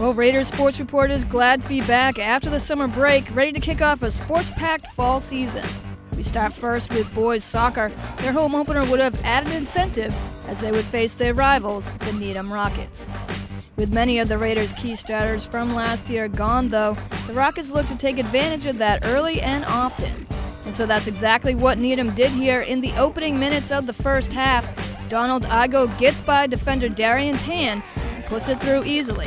Well, Raiders sports reporters glad to be back after the summer break, ready to kick off a sports-packed fall season. We start first with boys soccer. Their home opener would have added incentive as they would face their rivals, the Needham Rockets. With many of the Raiders' key starters from last year gone, though, the Rockets look to take advantage of that early and often. And so that's exactly what Needham did here in the opening minutes of the first half. Donald Igo gets by defender Darian Tan and puts it through easily.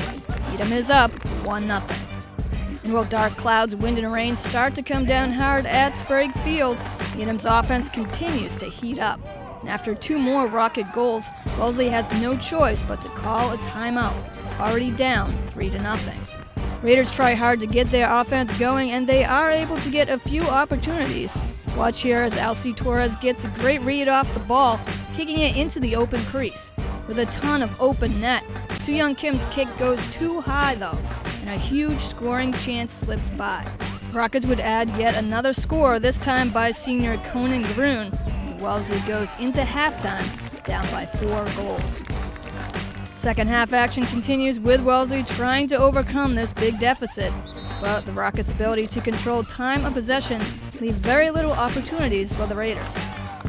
Needham is up 1-0. And while dark clouds, wind, and rain start to come down hard at Sprague Field, Needham's offense continues to heat up. And after two more Rocket goals, Wellesley has no choice but to call a timeout, already down 3-0. Raiders try hard to get their offense going, and they are able to get a few opportunities. Watch here as Alcy Torres gets a great read off the ball, kicking it into the open crease. With a ton of open net, Soo-Young Kim's kick goes too high though, and a huge scoring chance slips by. Rockets would add yet another score, this time by senior Conan Groon. Wellesley goes into halftime down by 4 goals. Second half action continues with Wellesley trying to overcome this big deficit, but the Rockets' ability to control time of possession leave very little opportunities for the Raiders.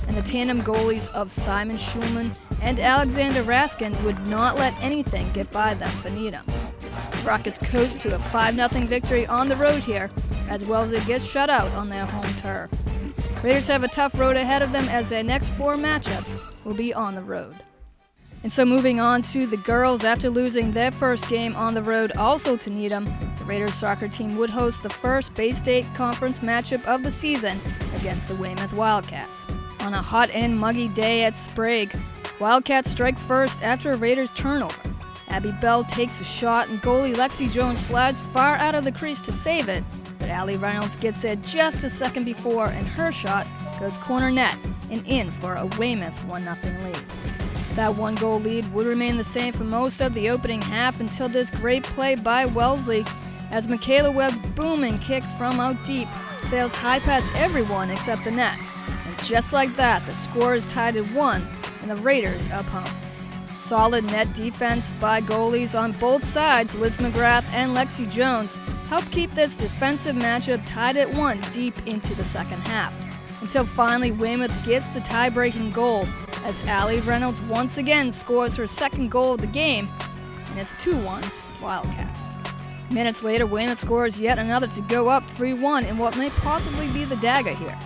And the tandem goalies of Simon Schulman and Alexander Raskin would not let anything get by them for Needham. The Rockets coast to a 5-0 victory on the road here as Wellesley gets shut out on their home turf. Raiders have a tough road ahead of them as their next 4 matchups will be on the road. And so moving on to the girls, after losing their first game on the road also to Needham, the Raiders soccer team would host the first Bay State Conference matchup of the season against the Weymouth Wildcats. On a hot and muggy day at Sprague, Wildcats strike first after a Raiders turnover. Abby Bell takes a shot and goalie Lexi Jones slides far out of the crease to save it, but Allie Reynolds gets there just a second before and her shot goes corner net and in for a Weymouth 1-0 lead. That 1-goal lead would remain the same for most of the opening half until this great play by Wellesley as Michaela Webb's booming kick from out deep sails high past everyone except the net. And just like that, the score is tied at 1 and the Raiders are pumped. Solid net defense by goalies on both sides, Liz McGrath and Lexi Jones, help keep this defensive matchup tied at 1 deep into the second half. Until finally Weymouth gets the tie-breaking goal as Allie Reynolds once again scores her second goal of the game, and it's 2-1 Wildcats. Minutes later, Weymouth scores yet another to go up 3-1 in what may possibly be the dagger here.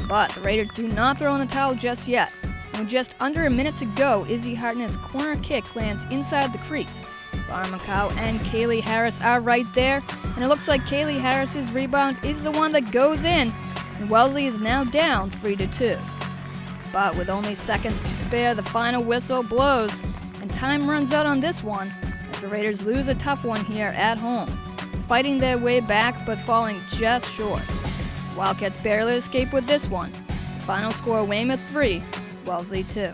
But the Raiders do not throw in the towel just yet. And with just under a minute to go, Izzy Hartnett's corner kick lands inside the crease. Laura McCow and Kaylee Harris are right there, and it looks like Kaylee Harris's rebound is the one that goes in, and Wellesley is now down 3-2. But with only seconds to spare, the final whistle blows, and time runs out on this one as the Raiders lose a tough one here at home, fighting their way back but falling just short. The Wildcats barely escape with this one. The final score, Weymouth 3, Wellesley 2.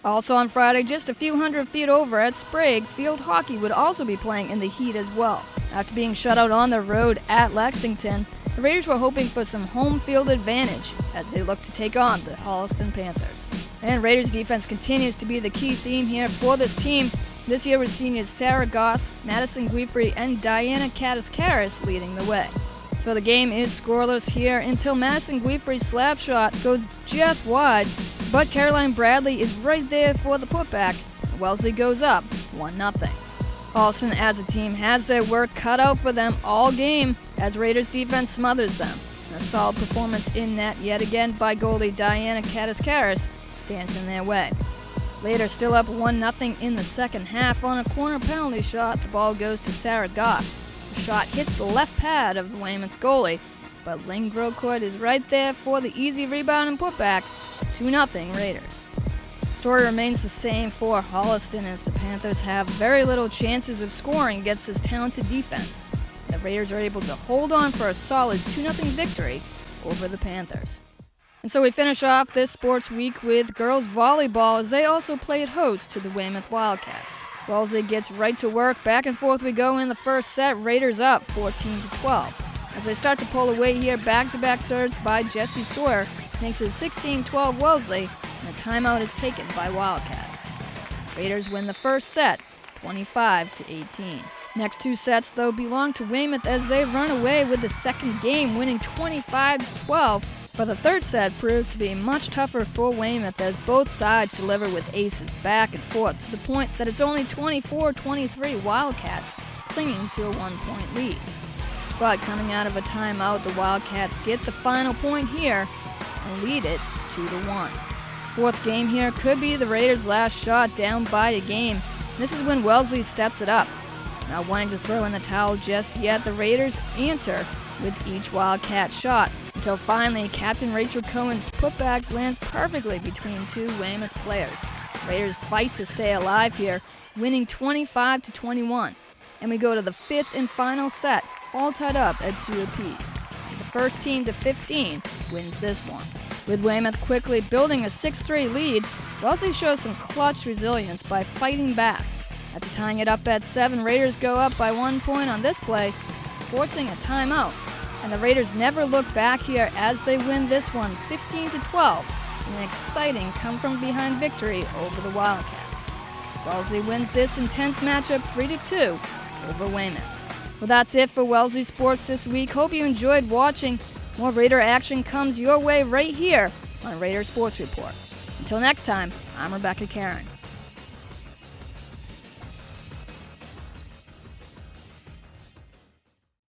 Also on Friday, just a few hundred feet over at Sprague, field hockey would also be playing in the heat as well. After being shut out on the road at Lexington, the Raiders were hoping for some home field advantage as they look to take on the Holliston Panthers. And Raiders defense continues to be the key theme here for this team. This year with seniors Sarah Goss, Madison Guifrey, and Diana Katis-Karras leading the way. So the game is scoreless here until Madison Guifrey's slap shot goes just wide, but Caroline Bradley is right there for the putback, and Wellesley goes up 1-0. Holliston as a team has their work cut out for them all game as Raiders defense smothers them. And a solid performance in net yet again by goalie Diana Katis-Karras stands in their way. Later, still up 1-0 in the second half on a corner penalty shot, the ball goes to Sarah Goff. The shot hits the left pad of the Weymouth's goalie, but Ling Grocourt is right there for the easy rebound and putback. 2-0 Raiders. Story remains the same for Holliston as the Panthers have very little chances of scoring against this talented defense. The Raiders are able to hold on for a solid 2-0 victory over the Panthers. And so we finish off this sports week with girls volleyball as they also played host to the Weymouth Wildcats. Wellesley gets right to work. Back and forth we go in the first set. Raiders up 14-12. As they start to pull away here, back-to-back serves by Jessie Sawyer makes it 16-12 Wellesley, and a timeout is taken by Wildcats. Raiders win the first set, 25-18. Next two sets, though, belong to Weymouth as they run away with the second game, winning 25-12. But the third set proves to be much tougher for Weymouth as both sides deliver with aces back and forth to the point that it's only 24-23 Wildcats clinging to a 1-point lead. But coming out of a timeout, the Wildcats get the final point here and lead it 2-1. Fourth game here could be the Raiders' last shot down by a game. This is when Wellesley steps it up. Not wanting to throw in the towel just yet, the Raiders answer with each Wildcat shot, until finally Captain Rachel Cohen's putback lands perfectly between two Weymouth players. The Raiders fight to stay alive here, winning 25-21. And we go to the fifth and final set, all tied up at 2 apiece. The first team to 15 wins this one. With Weymouth quickly building a 6-3 lead, Wellesley shows some clutch resilience by fighting back. After tying it up at 7, Raiders go up by 1 point on this play, forcing a timeout. And the Raiders never look back here as they win this one 15-12 in an exciting come-from-behind victory over the Wildcats. Wellesley wins this intense matchup 3-2 over Weymouth. Well, that's it for Wellesley Sports this week. Hope you enjoyed watching. More Raider action comes your way right here on Raider Sports Report. Until next time, I'm Rebecca Karen.